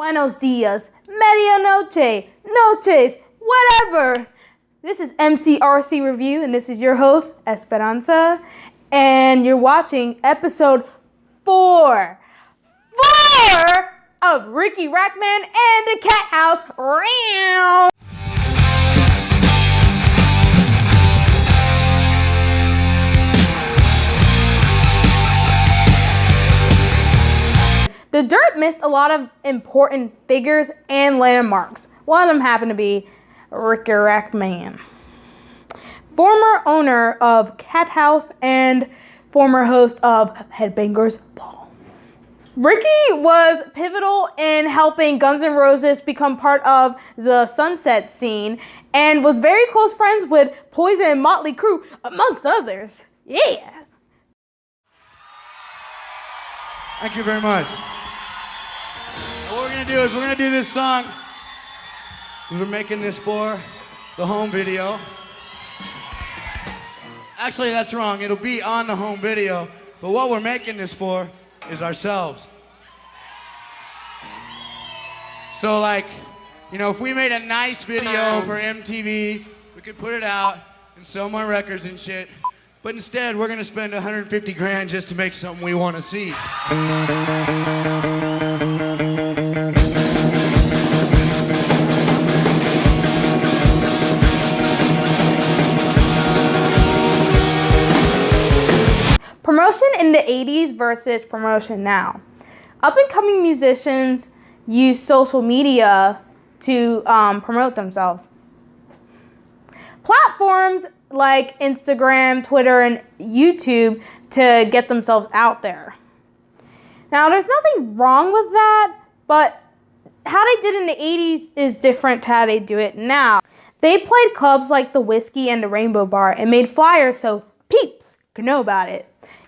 Buenos dias, media noche, noches, whatever. This is MCRC Review, and this is your host, Esperanza, and you're watching episode 4 of Riki Rachtman and the Cathouse. The dirt missed a lot of important figures and landmarks. One of them happened to be Riki Rachtman, former owner of Cathouse and former host of Headbanger's Ball. Riki was pivotal in helping Guns N Roses become part of the Sunset scene and was very close friends with Poison and Motley Crue, amongst others. Yeah. Thank you very much. What we're gonna do is we're gonna do this song. We're making this for the home video. Actually, that's wrong. It'll be on the home video, but what we're making this for is ourselves. So like, you know, if we made a nice video for MTV, we could put it out and sell more records and shit. But instead, we're gonna spend 150 grand just to make something we wanna see. Promotion in the 80s versus promotion now. Up-and-coming musicians use social media to promote themselves. Platforms like Instagram, Twitter, and YouTube to get themselves out there. Now, there's nothing wrong with that, but how they did in the 80s is different to how they do it now. They played clubs like the Whiskey and the Rainbow Bar and made flyers so peeps could know about it.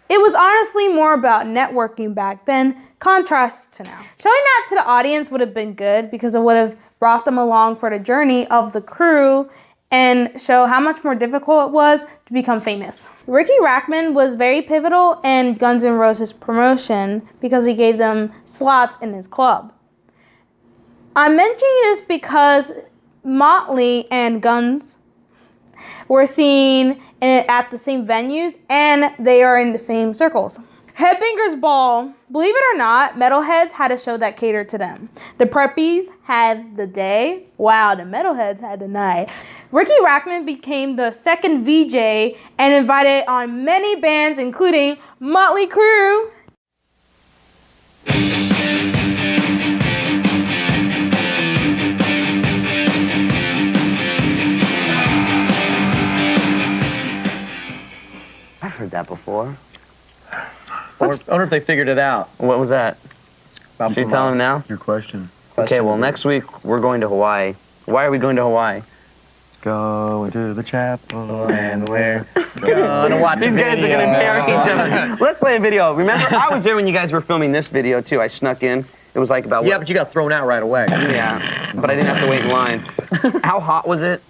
It was honestly more about networking back then, contrast to now. Showing that to the audience would have been good because it would have brought them along for the journey of the Crue and show how much more difficult it was to become famous. Riki Rachtman was very pivotal in Guns N Roses promotion because he gave them slots in his club. I'm mentioning this because Motley and Guns were seen at the same venues and they are in the same circles. Headbanger's Ball, believe it or not, metalheads had a show that catered to them. The preppies had the day. Wow, the metalheads had the night. Riki Rachtman became the second VJ and invited on many bands, including Motley Crue. I've heard that before. I wonder if they figured it out. What was that? Should you tell him now? Your question. Okay, well, next week we're going to Hawaii. Why are we going to Hawaii? Going to the chapel and we're gonna watch These guys are gonna marry each other. Let's play a video. Remember, I was there when you guys were filming this video too. I snuck in. It was like about Yeah, but you got thrown out right away. Yeah, but I didn't have to wait in line. How hot was it?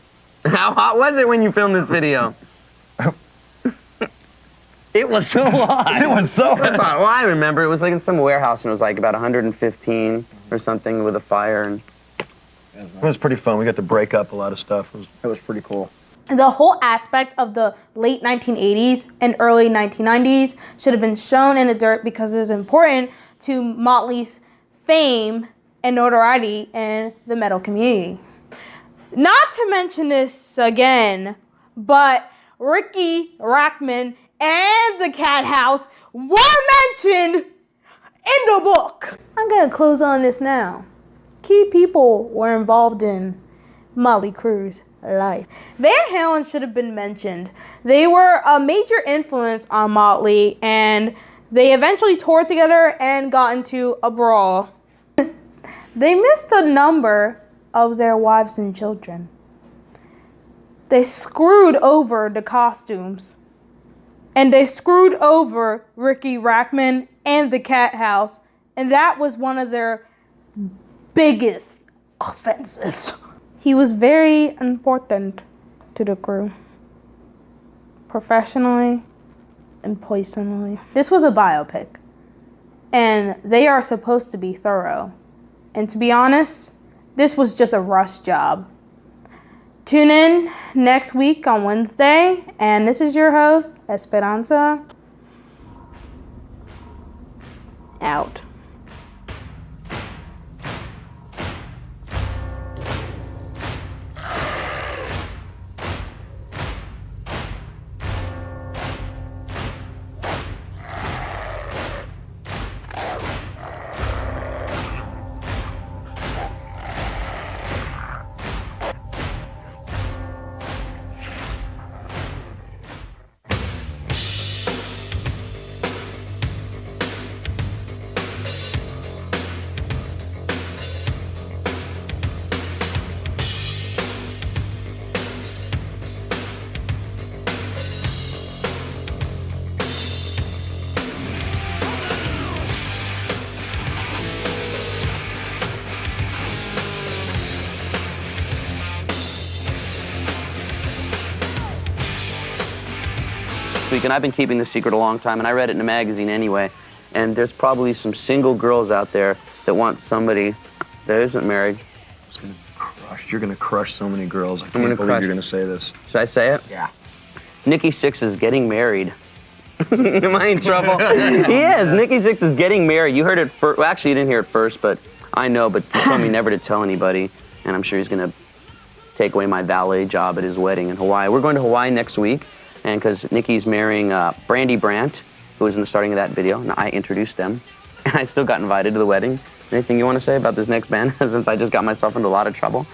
How hot was it when you filmed this video? It was so hot. It was so hot. Well, I remember it was like in some warehouse and it was like about 115 or something with a fire. And it was pretty fun. We got to break up a lot of stuff. It was pretty cool. The whole aspect of the late 1980s and early 1990s should have been shown in the dirt because it is important to Motley's fame and notoriety in the metal community. Not to mention this again, but Riki Rachtman and the Cathouse were mentioned in the book. I'm gonna close on this now. Key people were involved in Motley Crue's life. Van Halen should have been mentioned. They were a major influence on Motley and they eventually toured together and got into a brawl. They missed a number of their wives and children. They screwed over the costumes. And they screwed over Riki Rachtman and the Cathouse. And that was one of their biggest offenses. He was very important to the Crue. Professionally and personally. This was a biopic. And they are supposed to be thorough. And to be honest, this was just a rush job. Tune in next week on Wednesday, and this is your host, Esperanza, out. And I've been keeping this secret a long time, and I read it in a magazine anyway, and there's probably some single girls out there that want somebody that isn't married. You're gonna crush so many girls. I can't believe you're gonna say this. Should I say it? Yeah. Nikki Sixx is getting married. Am I in trouble? He is. Nikki Sixx is getting married. You heard it first. Well, actually, you didn't hear it first, but I know, but he told me never to tell anybody, and I'm sure he's gonna take away my valet job at his wedding in Hawaii. We're going to Hawaii next week. And because Nikki's marrying Brandy Brandt, who was in the starting of that video, and I introduced them. And I still got invited to the wedding. Anything you want to say about this next band, since I just got myself into a lot of trouble?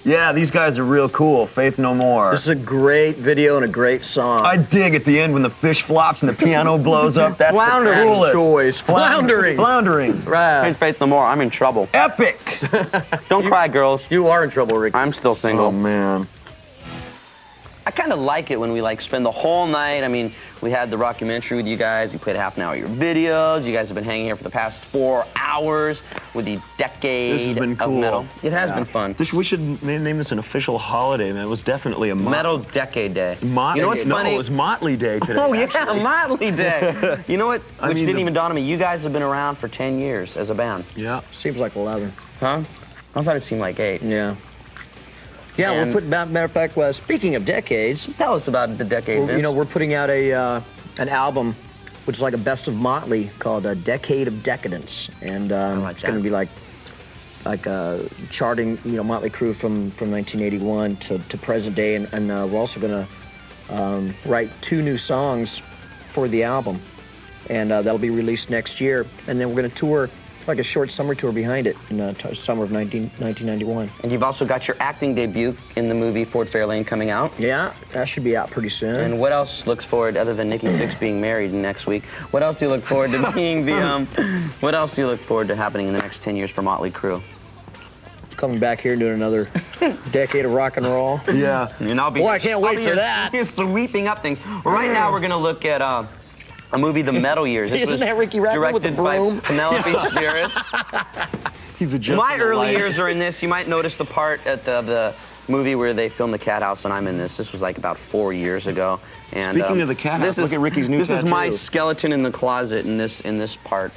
Yeah, these guys are real cool. Faith No More. This is a great video and a great song. I dig at the end when the fish flops and the piano blows up. That's Floundering. the coolest. Choice. Floundering. Floundering. Hey, Faith No More, I'm in trouble. Epic. Don't cry, girls. You are in trouble, Rick. I'm still single. Oh, man. I kind of like it when we spend the whole night. I mean, we had the rockumentary with you guys. We played half an hour of your videos. You guys have been hanging here for the past 4 hours with the decade This has been cool. of metal. It has been fun. We should name this an official holiday, man. It was definitely a Metal Decade Day. You know what's funny? No, it was Motley Day today. Oh, yeah, actually. Motley Day. You know what? Which mean, didn't even dawn on me. You guys have been around for 10 years as a band. Yeah. Seems like 11. Huh? I thought it seemed like 8. Yeah. Yeah, And- we're putting, matter of fact, speaking of decades, Tell us about the decade, Vince. we're putting out an album, which is like a best of Motley called A Decade of Decadence. And like it's going to be like charting, Motley Crue from 1981 to present day. And we're also going to write 2 new songs for the album. And that'll be released next year. And then we're going to tour like a short summer tour behind it in summer of 1991. And you've also got your acting debut in the movie Fort Fairlane coming out. Yeah, that should be out pretty soon. And what else looks forward, other than Nikki Sixx being married next week, what else do you look forward to being what else do you look forward to happening in the next 10 years for Motley Crue? Coming back here and doing another decade of rock and roll. Yeah. And I'll be Boy, I can't wait for that. Sweeping up things. Right now we're going to look at a movie, The Metal Years. This Isn't was that Riki Rachtman with the directed by broom? Penelope Spheris. He's a joke. My on the early light. years are in this. You might notice the part at the movie where they filmed the Cathouse, and I'm in this. This was like about 4 years ago. And Speaking of the Cathouse, look at Ricky's new This is my tattoo. skeleton in the closet in this part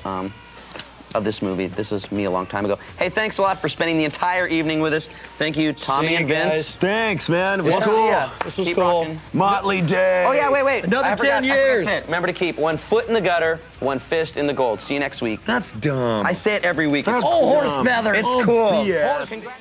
of this movie. This is me a long time ago. Hey, thanks a lot for spending the entire evening with us. Thank you, Tommy See you and Vince. guys. Thanks, man. It was Yeah. cool. Yeah. This was Keep cool. rocking. Motley Day. Oh, yeah, wait. Another I 10 years. Remember to keep 1 foot in the gutter, 1 fist in the gold. See you next week. That's dumb. I say it every week. That's It's Oh, dumb. horse feather. It's Oh, cool. BS. Congrats.